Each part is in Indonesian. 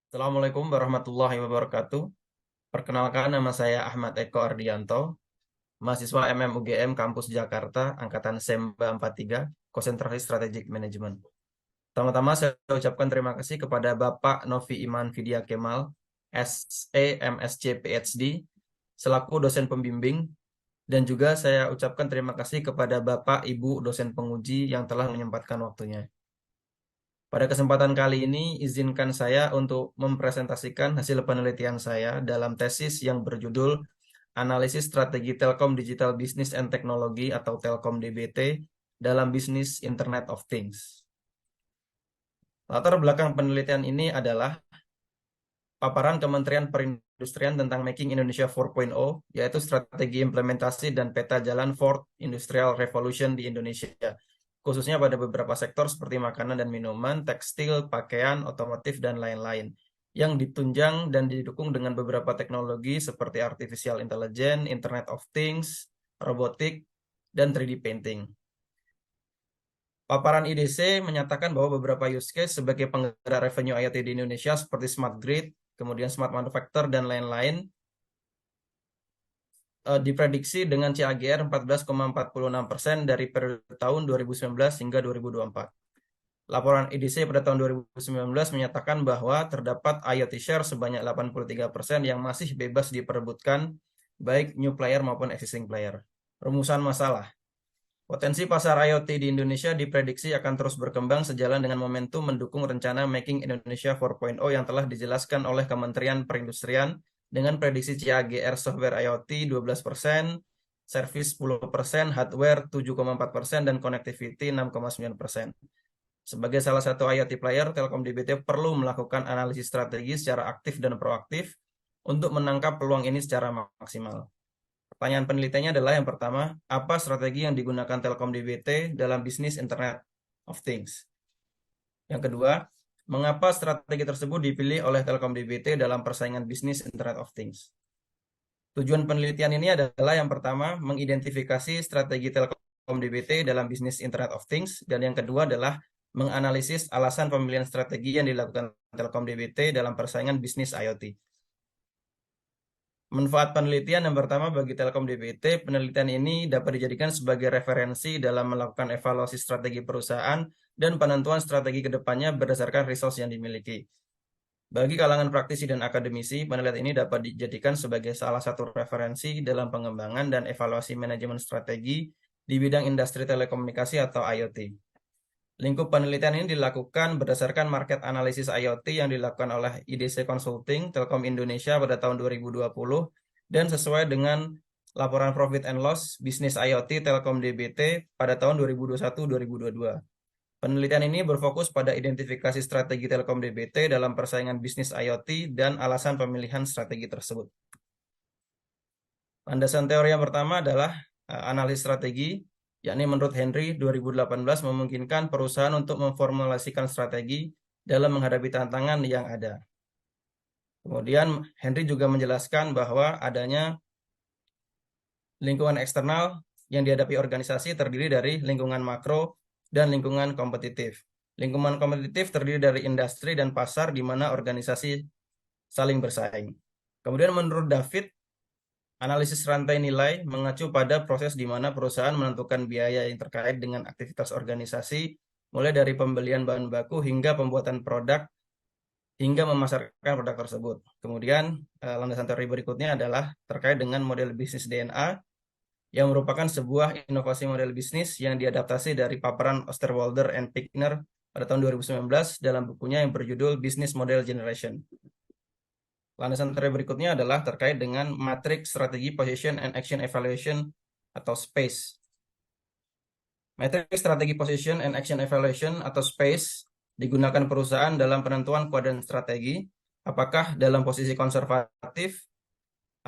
Assalamualaikum warahmatullahi wabarakatuh. Perkenalkan, nama saya Ahmad Eko Ardianto, mahasiswa MMUGM Kampus Jakarta, Angkatan SEMBA 43, Konsentrasi Strategic Management. Pertama-tama saya ucapkan terima kasih kepada Bapak Novi Iman Vidya Kemal, SE MSc PhD, selaku dosen pembimbing, dan juga saya ucapkan terima kasih kepada Bapak Ibu dosen penguji yang telah menyempatkan waktunya. Pada kesempatan kali ini, izinkan saya untuk mempresentasikan hasil penelitian saya dalam tesis yang berjudul Analisis Strategi Telkom Digital Business and Technology atau Telkom DBT dalam Bisnis Internet of Things. Latar belakang penelitian ini adalah paparan Kementerian Perindustrian tentang Making Indonesia 4.0, yaitu strategi implementasi dan peta jalan Fourth Industrial Revolution di Indonesia, khususnya pada beberapa sektor seperti makanan dan minuman, tekstil, pakaian, otomotif, dan lain-lain, yang ditunjang dan didukung dengan beberapa teknologi seperti Artificial Intelligence, Internet of Things, robotik, dan 3D printing. Paparan IDC menyatakan bahwa beberapa use case sebagai penggerak revenue IoT di Indonesia seperti smart grid, kemudian smart manufacture, dan lain-lain diprediksi dengan CAGR 14,46% dari periode tahun 2019 hingga 2024. Laporan IDC pada tahun 2019 menyatakan bahwa terdapat IoT share sebanyak 83% yang masih bebas diperebutkan baik new player maupun existing player. Rumusan masalah. Potensi pasar IoT di Indonesia diprediksi akan terus berkembang sejalan dengan momentum mendukung rencana Making Indonesia 4.0 yang telah dijelaskan oleh Kementerian Perindustrian dengan prediksi CAGR software IoT 12%, service 10%, hardware 7,4%, dan connectivity 6,9%. Sebagai salah satu IoT player, Telkom DBT perlu melakukan analisis strategi secara aktif dan proaktif untuk menangkap peluang ini secara maksimal. Pertanyaan penelitiannya adalah yang pertama, apa strategi yang digunakan Telkom DBT dalam bisnis Internet of Things? Yang kedua, mengapa strategi tersebut dipilih oleh Telkom DBT dalam persaingan bisnis Internet of Things? Tujuan penelitian ini adalah yang pertama, mengidentifikasi strategi Telkom DBT dalam bisnis Internet of Things, dan yang kedua adalah menganalisis alasan pemilihan strategi yang dilakukan Telkom DBT dalam persaingan bisnis IoT. Manfaat penelitian yang pertama bagi Telkom DBT, penelitian ini dapat dijadikan sebagai referensi dalam melakukan evaluasi strategi perusahaan dan penentuan strategi ke depannya berdasarkan resource yang dimiliki. Bagi kalangan praktisi dan akademisi, penelitian ini dapat dijadikan sebagai salah satu referensi dalam pengembangan dan evaluasi manajemen strategi di bidang industri telekomunikasi atau IoT. Lingkup penelitian ini dilakukan berdasarkan market analisis IoT yang dilakukan oleh IDC Consulting Telkom Indonesia pada tahun 2020 dan sesuai dengan laporan profit and loss bisnis IoT Telkom DBT pada tahun 2021-2022. Penelitian ini berfokus pada identifikasi strategi Telkom DBT dalam persaingan bisnis IoT dan alasan pemilihan strategi tersebut. Landasan teori yang pertama adalah analisis strategi, yakni menurut Henry 2018 memungkinkan perusahaan untuk memformulasikan strategi dalam menghadapi tantangan yang ada. Kemudian Henry juga menjelaskan bahwa adanya lingkungan eksternal yang dihadapi organisasi terdiri dari lingkungan makro dan lingkungan kompetitif. Lingkungan kompetitif terdiri dari industri dan pasar di mana organisasi saling bersaing. Kemudian menurut David, analisis rantai nilai mengacu pada proses di mana perusahaan menentukan biaya yang terkait dengan aktivitas organisasi, mulai dari pembelian bahan baku hingga pembuatan produk, hingga memasarkan produk tersebut. Kemudian landasan teori berikutnya adalah terkait dengan model bisnis DNA, yang merupakan sebuah inovasi model bisnis yang diadaptasi dari paparan Osterwalder and Pickner pada tahun 2019 dalam bukunya yang berjudul Business Model Generation. Landasan teori berikutnya adalah terkait dengan Matrix Strategi Position and Action Evaluation atau SPACE. Matrix Strategi Position and Action Evaluation atau SPACE digunakan perusahaan dalam penentuan kuadran strategi, apakah dalam posisi konservatif,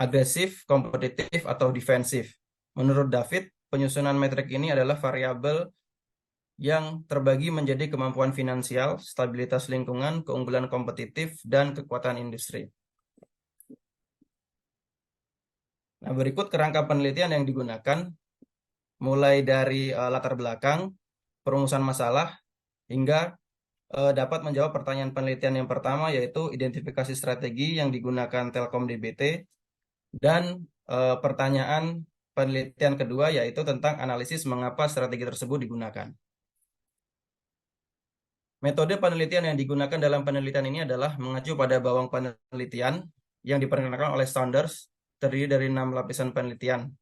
agresif, kompetitif, atau defensif. Menurut David, penyusunan metrik ini adalah variabel yang terbagi menjadi kemampuan finansial, stabilitas lingkungan, keunggulan kompetitif, dan kekuatan industri. Nah, berikut kerangka penelitian yang digunakan, mulai dari latar belakang, perumusan masalah, hingga dapat menjawab pertanyaan penelitian yang pertama, yaitu identifikasi strategi yang digunakan Telkom DBT, dan pertanyaan penelitian kedua yaitu tentang analisis mengapa strategi tersebut digunakan. Metode penelitian yang digunakan dalam penelitian ini adalah mengacu pada bawang penelitian yang diperkenalkan oleh Saunders, terdiri dari 6 lapisan penelitian.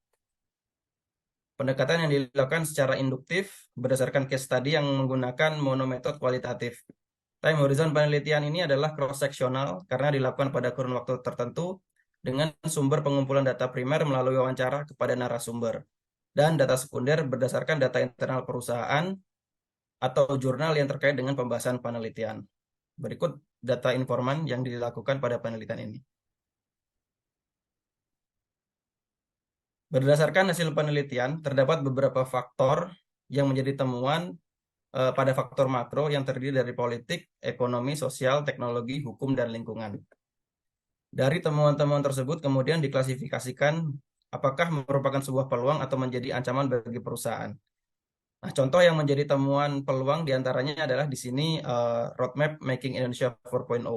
Pendekatan yang dilakukan secara induktif berdasarkan case study yang menggunakan monometode kualitatif. Time horizon penelitian ini adalah cross-sectional karena dilakukan pada kurun waktu tertentu dengan sumber pengumpulan data primer melalui wawancara kepada narasumber, dan data sekunder berdasarkan data internal perusahaan atau jurnal yang terkait dengan pembahasan penelitian. Berikut data informan yang dilakukan pada penelitian ini. Berdasarkan hasil penelitian, terdapat beberapa faktor yang menjadi temuan pada faktor makro yang terdiri dari politik, ekonomi, sosial, teknologi, hukum, dan lingkungan. Dari temuan-temuan tersebut kemudian diklasifikasikan apakah merupakan sebuah peluang atau menjadi ancaman bagi perusahaan. Nah, contoh yang menjadi temuan peluang diantaranya adalah di sini Roadmap Making Indonesia 4.0.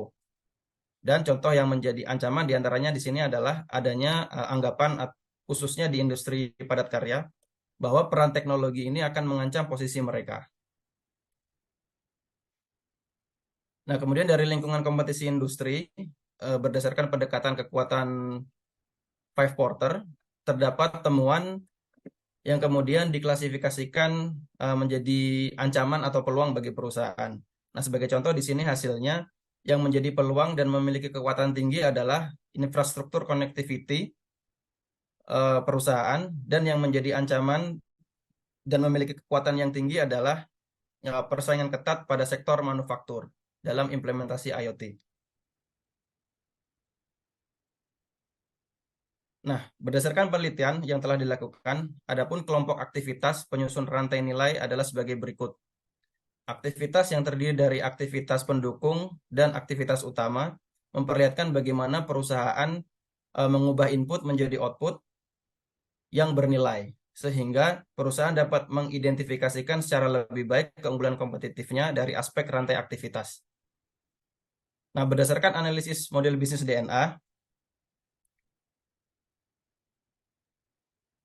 Dan contoh yang menjadi ancaman diantaranya di sini adalah adanya anggapan khususnya di industri padat karya bahwa peran teknologi ini akan mengancam posisi mereka. Nah, kemudian dari lingkungan kompetisi industri, berdasarkan pendekatan kekuatan Five Porter, terdapat temuan yang kemudian diklasifikasikan menjadi ancaman atau peluang bagi perusahaan. Nah, sebagai contoh di sini hasilnya yang menjadi peluang dan memiliki kekuatan tinggi adalah infrastruktur connectivity perusahaan, dan yang menjadi ancaman dan memiliki kekuatan yang tinggi adalah persaingan ketat pada sektor manufaktur dalam implementasi IoT. Nah, berdasarkan penelitian yang telah dilakukan, adapun kelompok aktivitas penyusun rantai nilai adalah sebagai berikut. Aktivitas yang terdiri dari aktivitas pendukung dan aktivitas utama memperlihatkan bagaimana perusahaan mengubah input menjadi output yang bernilai, sehingga perusahaan dapat mengidentifikasikan secara lebih baik keunggulan kompetitifnya dari aspek rantai aktivitas. Nah, berdasarkan analisis model bisnis DNA,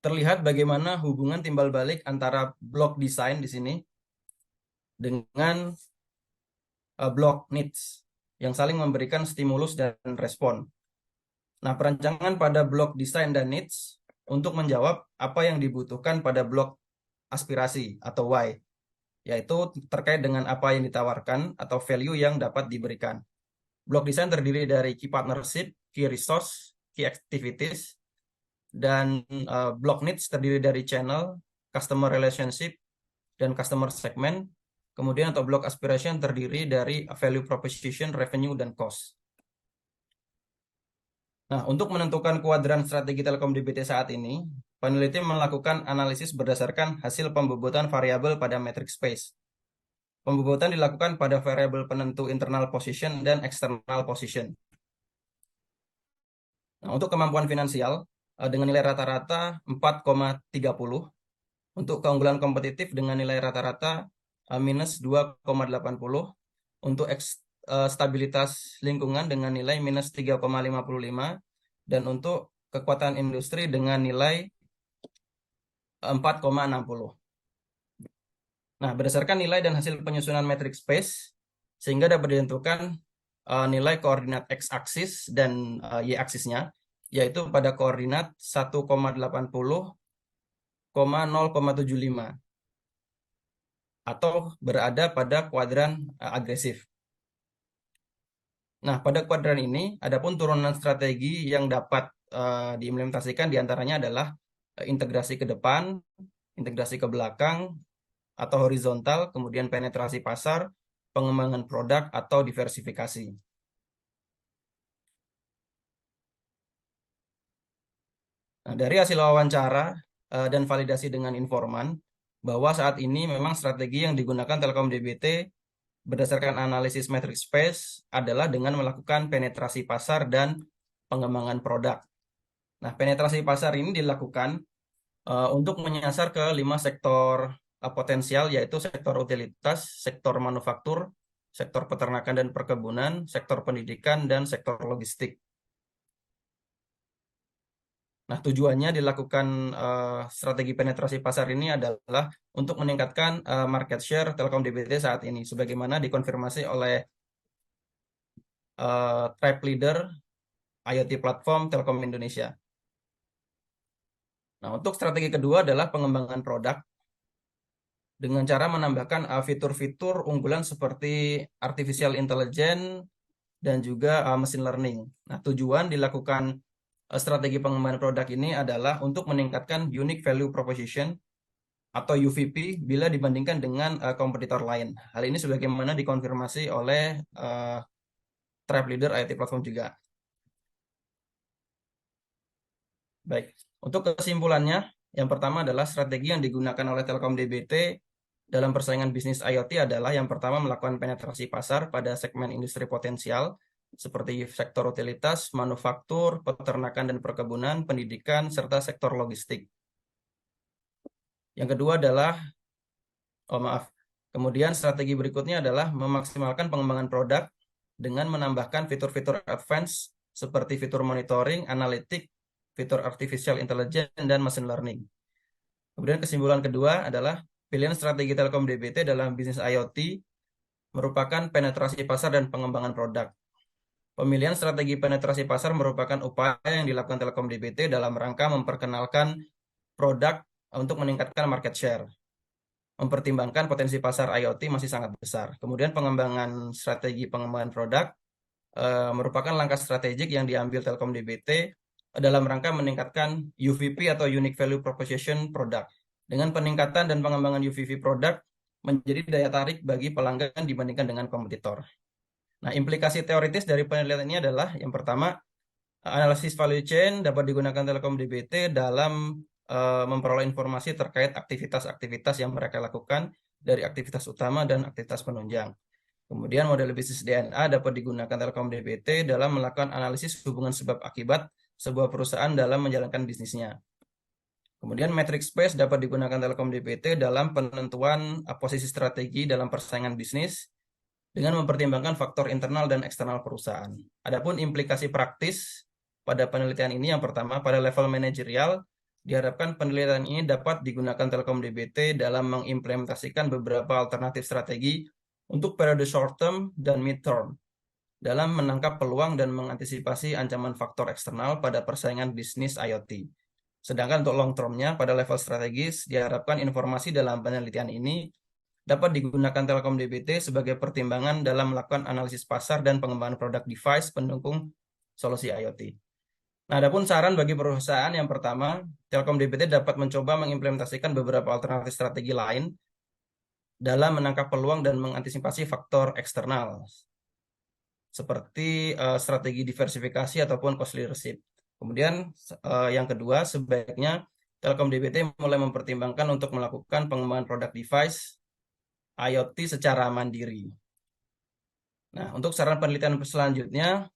terlihat bagaimana hubungan timbal balik antara blok desain di sini dengan blok needs yang saling memberikan stimulus dan respon. Nah, perancangan pada blok desain dan needs untuk menjawab apa yang dibutuhkan pada blok aspirasi atau why, yaitu terkait dengan apa yang ditawarkan atau value yang dapat diberikan. Blok desain terdiri dari key partnership, key resource, key activities, dan blok needs terdiri dari channel, customer relationship, dan customer segment. Kemudian untuk blok aspiration terdiri dari value proposition, revenue, dan cost. Nah, untuk menentukan kuadran strategi Telkom DBT saat ini, peneliti melakukan analisis berdasarkan hasil pembobotan variabel pada matrix space. Pembobotan dilakukan pada variabel penentu internal position dan external position. Nah, untuk kemampuan finansial, dengan nilai rata-rata 4,30, untuk keunggulan kompetitif dengan nilai rata-rata minus 2,80, untuk stabilitas lingkungan dengan nilai minus 3,55, dan untuk kekuatan industri dengan nilai 4,60. Nah, berdasarkan nilai dan hasil penyusunan matrix space, sehingga dapat ditentukan nilai koordinat x-aksis dan y-aksisnya, yaitu pada koordinat 1,80,0,75 atau berada pada kuadran agresif. Nah, pada kuadran ini, adapun turunan strategi yang dapat diimplementasikan diantaranya adalah integrasi ke depan, integrasi ke belakang, atau horizontal, kemudian penetrasi pasar, pengembangan produk, atau diversifikasi. Nah, dari hasil wawancara dan validasi dengan informan, bahwa saat ini memang strategi yang digunakan Telkom DBT berdasarkan analisis matrix space adalah dengan melakukan penetrasi pasar dan pengembangan produk. Nah, penetrasi pasar ini dilakukan untuk menyasar ke 5 sektor potensial, yaitu sektor utilitas, sektor manufaktur, sektor peternakan dan perkebunan, sektor pendidikan, dan sektor logistik. Nah, tujuannya dilakukan strategi penetrasi pasar ini adalah untuk meningkatkan market share Telkom DBT saat ini, sebagaimana dikonfirmasi oleh tribe leader IoT platform Telkom Indonesia. Nah, untuk strategi kedua adalah pengembangan produk dengan cara menambahkan fitur-fitur unggulan seperti artificial intelligence dan juga machine learning. Nah, tujuan dilakukan strategi pengembangan produk ini adalah untuk meningkatkan unique value proposition atau UVP bila dibandingkan dengan kompetitor lain. Hal ini sebagaimana dikonfirmasi oleh tribe leader IoT platform juga. Baik, untuk kesimpulannya, yang pertama adalah strategi yang digunakan oleh Telkom DBT dalam persaingan bisnis IoT adalah yang pertama melakukan penetrasi pasar pada segmen industri potensial seperti sektor utilitas, manufaktur, peternakan dan perkebunan, pendidikan, serta sektor logistik. Yang kedua adalah, kemudian strategi berikutnya adalah memaksimalkan pengembangan produk dengan menambahkan fitur-fitur advance seperti fitur monitoring, analitik, fitur artificial intelligence, dan machine learning. Kemudian kesimpulan kedua adalah pilihan strategi Telkom DBT dalam bisnis IoT merupakan penetrasi pasar dan pengembangan produk. Pemilihan strategi penetrasi pasar merupakan upaya yang dilakukan Telkom DBT dalam rangka memperkenalkan produk untuk meningkatkan market share. Mempertimbangkan potensi pasar IoT masih sangat besar. Kemudian pengembangan strategi pengembangan produk merupakan langkah strategik yang diambil Telkom DBT dalam rangka meningkatkan UVP atau Unique Value Proposition produk. Dengan peningkatan dan pengembangan UVP produk menjadi daya tarik bagi pelanggan dibandingkan dengan kompetitor. Nah, implikasi teoritis dari penelitian ini adalah yang pertama, analisis value chain dapat digunakan Telkom DBT dalam memperoleh informasi terkait aktivitas-aktivitas yang mereka lakukan dari aktivitas utama dan aktivitas penunjang. Kemudian model bisnis DNA dapat digunakan Telkom DBT dalam melakukan analisis hubungan sebab akibat sebuah perusahaan dalam menjalankan bisnisnya. Kemudian metric space dapat digunakan Telkom DBT dalam penentuan posisi strategi dalam persaingan bisnis dengan mempertimbangkan faktor internal dan eksternal perusahaan. Adapun implikasi praktis pada penelitian ini yang pertama pada level manajerial diharapkan penelitian ini dapat digunakan Telkom DBT dalam mengimplementasikan beberapa alternatif strategi untuk periode short term dan mid term dalam menangkap peluang dan mengantisipasi ancaman faktor eksternal pada persaingan bisnis IoT. Sedangkan untuk long term-nya pada level strategis diharapkan informasi dalam penelitian ini dapat digunakan Telkom DBT sebagai pertimbangan dalam melakukan analisis pasar dan pengembangan produk device pendukung solusi IoT. Nah, adapun saran bagi perusahaan yang pertama, Telkom DBT dapat mencoba mengimplementasikan beberapa alternatif strategi lain dalam menangkap peluang dan mengantisipasi faktor eksternal, seperti strategi diversifikasi ataupun cost leadership. Kemudian yang kedua, sebaiknya Telkom DBT mulai mempertimbangkan untuk melakukan pengembangan produk device IoT secara mandiri. Nah, untuk saran penelitian selanjutnya,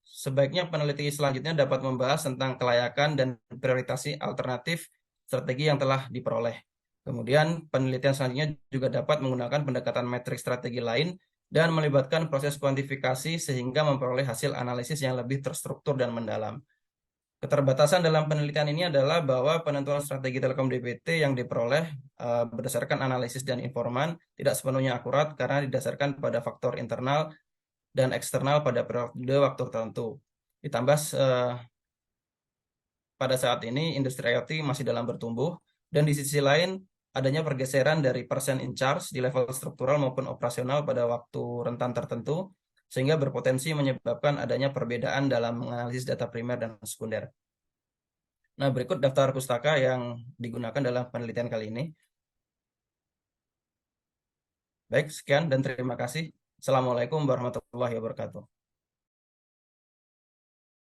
sebaiknya peneliti selanjutnya dapat membahas tentang kelayakan dan prioritasi alternatif strategi yang telah diperoleh. Kemudian penelitian selanjutnya juga dapat menggunakan pendekatan metrik strategi lain dan melibatkan proses kuantifikasi sehingga memperoleh hasil analisis yang lebih terstruktur dan mendalam. Keterbatasan dalam penelitian ini adalah bahwa penentuan strategi Telkom DBT yang diperoleh berdasarkan analisis dan informan tidak sepenuhnya akurat karena didasarkan pada faktor internal dan eksternal pada periode waktu tertentu. Ditambah pada saat ini industri IoT masih dalam bertumbuh dan di sisi lain adanya pergeseran dari person in charge di level struktural maupun operasional pada waktu rentan tertentu sehingga berpotensi menyebabkan adanya perbedaan dalam menganalisis data primer dan sekunder. Nah, berikut daftar pustaka yang digunakan dalam penelitian kali ini. Baik, sekian dan terima kasih. Assalamualaikum warahmatullahi wabarakatuh.